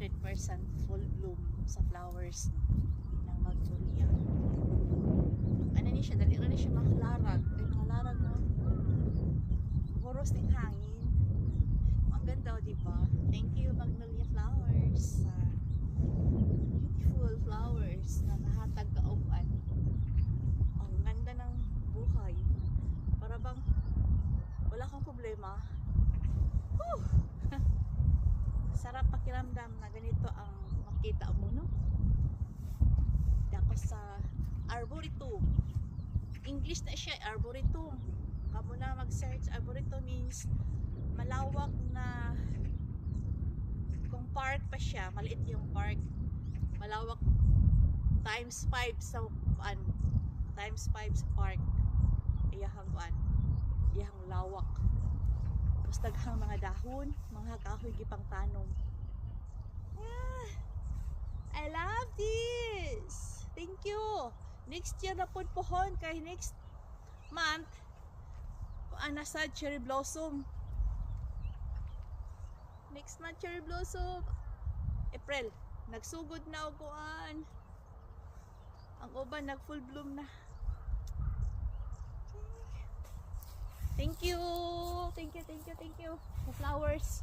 100% full bloom sa flowers ng magnolia. Ano ni siya, dali na siya makalarag. Ay, nakalarag mo. Huros ng hangin. Ang ganda, di ba? Thank you, magnolia flowers. Beautiful flowers na nahatag kauban. Ang ganda ng buhay. Para bang wala kang problema. Whew! Sarap pakiramdam na ganito ang makita mo, no? Tapos sa arboretum. English na siya, arboretum. Kamu na mag-search. Arboretum means malawak na, kung park pa siya, maliit yung park. Malawak times 5 sa times 5 sa park. Iyahang iyahang lawak. Tapos daghang mga dahon, mga kahoy gipang tanom. Yeah. I love this. Thank you. Next year na po pohon kay next month nasa cherry blossom. Next month cherry blossom. April, nagsugod na og kuan. Ang uban nag full bloom na. Okay. Thank you. The flowers.